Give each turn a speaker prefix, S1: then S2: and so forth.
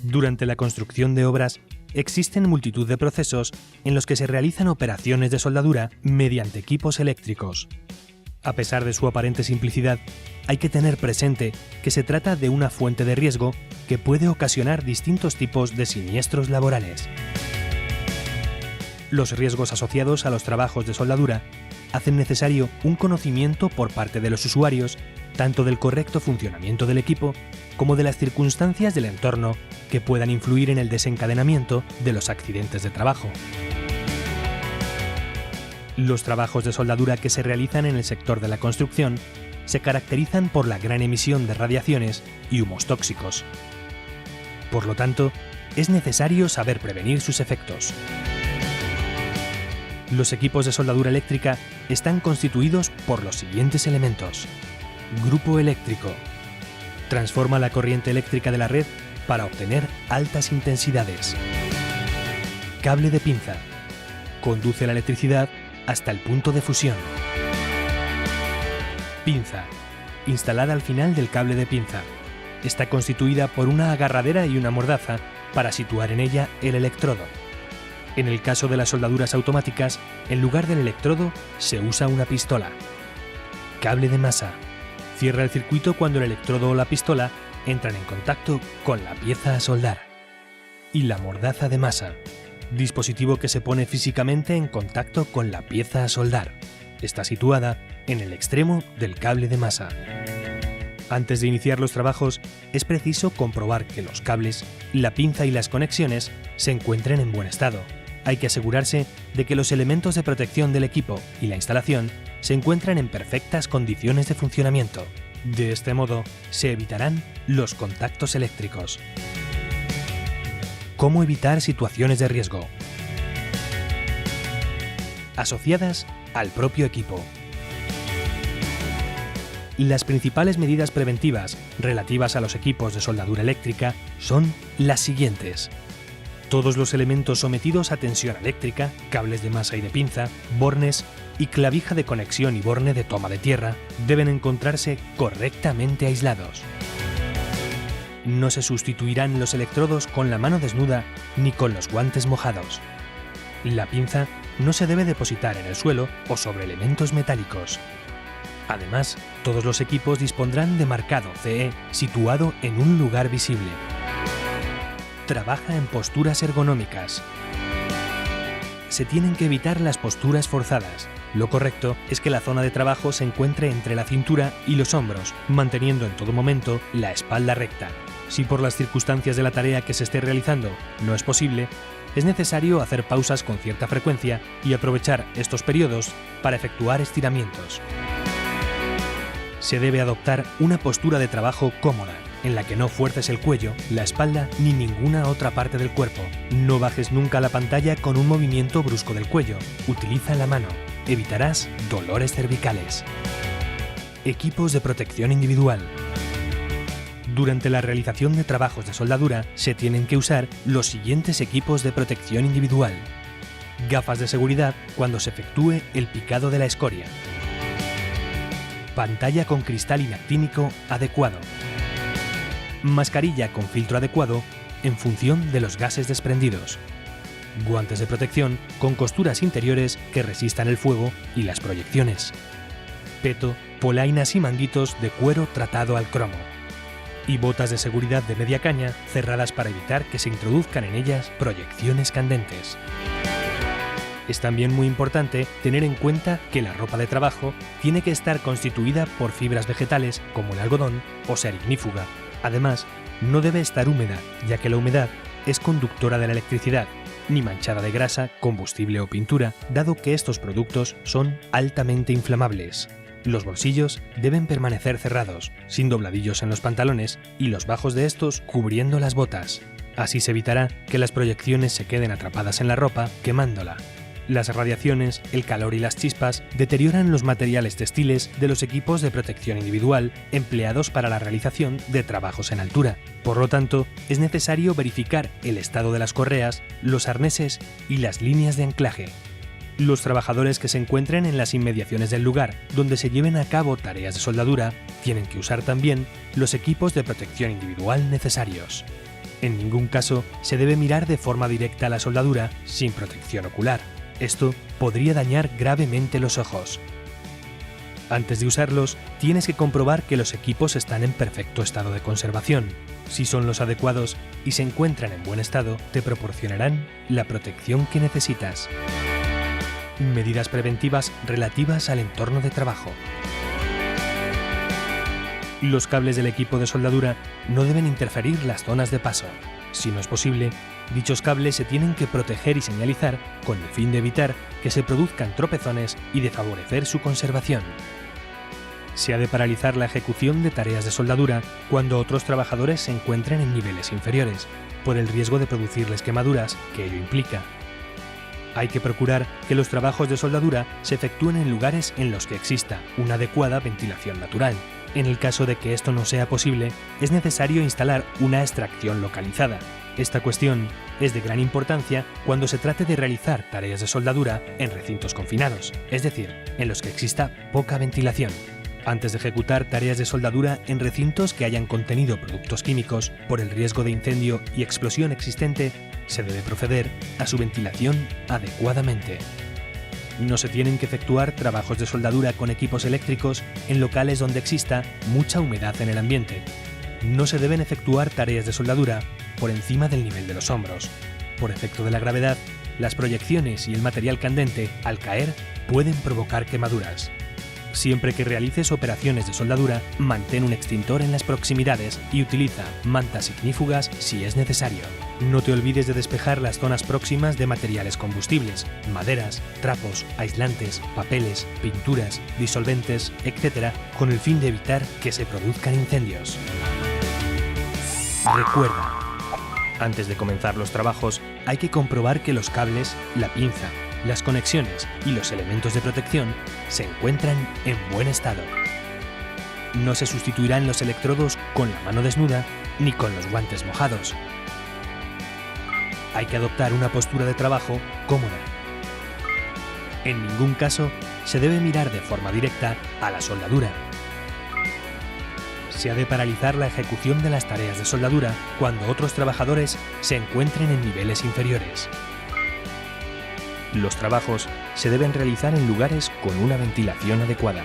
S1: Durante la construcción de obras, existen multitud de procesos en los que se realizan operaciones de soldadura mediante equipos eléctricos. A pesar de su aparente simplicidad, hay que tener presente que se trata de una fuente de riesgo que puede ocasionar distintos tipos de siniestros laborales. Los riesgos asociados a los trabajos de soldadura hacen necesario un conocimiento por parte de los usuarios tanto del correcto funcionamiento del equipo como de las circunstancias del entorno que puedan influir en el desencadenamiento de los accidentes de trabajo. Los trabajos de soldadura que se realizan en el sector de la construcción se caracterizan por la gran emisión de radiaciones y humos tóxicos. Por lo tanto, es necesario saber prevenir sus efectos. Los equipos de soldadura eléctrica están constituidos por los siguientes elementos. Grupo eléctrico. Transforma la corriente eléctrica de la red para obtener altas intensidades. Cable de pinza. Conduce la electricidad hasta el punto de fusión. Pinza. Instalada al final del cable de pinza. Está constituida por una agarradera y una mordaza para situar en ella el electrodo. En el caso de las soldaduras automáticas, en lugar del electrodo se usa una pistola. Cable de masa. Cierra el circuito cuando el electrodo o la pistola entran en contacto con la pieza a soldar. Y la mordaza de masa. Dispositivo que se pone físicamente en contacto con la pieza a soldar. Está situada en el extremo del cable de masa. Antes de iniciar los trabajos, es preciso comprobar que los cables, la pinza y las conexiones se encuentren en buen estado. Hay que asegurarse de que los elementos de protección del equipo y la instalación se encuentran en perfectas condiciones de funcionamiento. De este modo, se evitarán los contactos eléctricos. ¿Cómo evitar situaciones de riesgo? Asociadas al propio equipo. Las principales medidas preventivas relativas a los equipos de soldadura eléctrica son las siguientes. Todos los elementos sometidos a tensión eléctrica, cables de masa y de pinza, bornes y clavija de conexión y borne de toma de tierra deben encontrarse correctamente aislados. No se sustituirán los electrodos con la mano desnuda ni con los guantes mojados. La pinza no se debe depositar en el suelo o sobre elementos metálicos. Además, todos los equipos dispondrán de marcado CE situado en un lugar visible. Trabaja en posturas ergonómicas. Se tienen que evitar las posturas forzadas. Lo correcto es que la zona de trabajo se encuentre entre la cintura y los hombros, manteniendo en todo momento la espalda recta. Si por las circunstancias de la tarea que se esté realizando no es posible, es necesario hacer pausas con cierta frecuencia y aprovechar estos periodos para efectuar estiramientos. Se debe adoptar una postura de trabajo cómoda, en la que no fuerces el cuello, la espalda ni ninguna otra parte del cuerpo. No bajes nunca la pantalla con un movimiento brusco del cuello. Utiliza la mano. Evitarás dolores cervicales. Equipos de protección individual. Durante la realización de trabajos de soldadura se tienen que usar los siguientes equipos de protección individual. Gafas de seguridad cuando se efectúe el picado de la escoria. Pantalla con cristal inactínico adecuado. Mascarilla con filtro adecuado en función de los gases desprendidos. Guantes de protección con costuras interiores que resistan el fuego y las proyecciones. Peto, polainas y manguitos de cuero tratado al cromo. Y botas de seguridad de media caña cerradas para evitar que se introduzcan en ellas proyecciones candentes. Es también muy importante tener en cuenta que la ropa de trabajo tiene que estar constituida por fibras vegetales como el algodón o ser ignífuga. Además, no debe estar húmeda, ya que la humedad es conductora de la electricidad, ni manchada de grasa, combustible o pintura, dado que estos productos son altamente inflamables. Los bolsillos deben permanecer cerrados, sin dobladillos en los pantalones y los bajos de estos cubriendo las botas. Así se evitará que las proyecciones se queden atrapadas en la ropa, quemándola. Las radiaciones, el calor y las chispas deterioran los materiales textiles de los equipos de protección individual empleados para la realización de trabajos en altura. Por lo tanto, es necesario verificar el estado de las correas, los arneses y las líneas de anclaje. Los trabajadores que se encuentren en las inmediaciones del lugar donde se lleven a cabo tareas de soldadura tienen que usar también los equipos de protección individual necesarios. En ningún caso se debe mirar de forma directa a la soldadura sin protección ocular. Esto podría dañar gravemente los ojos. Antes de usarlos, tienes que comprobar que los equipos están en perfecto estado de conservación. Si son los adecuados y se encuentran en buen estado, te proporcionarán la protección que necesitas. Medidas preventivas relativas al entorno de trabajo. Los cables del equipo de soldadura no deben interferir las zonas de paso. Si no es posible, dichos cables se tienen que proteger y señalizar con el fin de evitar que se produzcan tropezones y de favorecer su conservación. Se ha de paralizar la ejecución de tareas de soldadura cuando otros trabajadores se encuentren en niveles inferiores, por el riesgo de producirles quemaduras que ello implica. Hay que procurar que los trabajos de soldadura se efectúen en lugares en los que exista una adecuada ventilación natural. En el caso de que esto no sea posible, es necesario instalar una extracción localizada. Esta cuestión es de gran importancia cuando se trate de realizar tareas de soldadura en recintos confinados, es decir, en los que exista poca ventilación. Antes de ejecutar tareas de soldadura en recintos que hayan contenido productos químicos, por el riesgo de incendio y explosión existente, se debe proceder a su ventilación adecuadamente. No se tienen que efectuar trabajos de soldadura con equipos eléctricos en locales donde exista mucha humedad en el ambiente. No se deben efectuar tareas de soldadura por encima del nivel de los hombros. Por efecto de la gravedad, las proyecciones y el material candente, al caer, pueden provocar quemaduras. Siempre que realices operaciones de soldadura, mantén un extintor en las proximidades y utiliza mantas ignífugas si es necesario. No te olvides de despejar las zonas próximas de materiales combustibles, maderas, trapos, aislantes, papeles, pinturas, disolventes, etc., con el fin de evitar que se produzcan incendios. Recuerda, antes de comenzar los trabajos, hay que comprobar que los cables, la pinza, las conexiones y los elementos de protección se encuentran en buen estado. No se sustituirán los electrodos con la mano desnuda ni con los guantes mojados. Hay que adoptar una postura de trabajo cómoda. En ningún caso se debe mirar de forma directa a la soldadura. Se ha de paralizar la ejecución de las tareas de soldadura cuando otros trabajadores se encuentren en niveles inferiores. Los trabajos se deben realizar en lugares con una ventilación adecuada.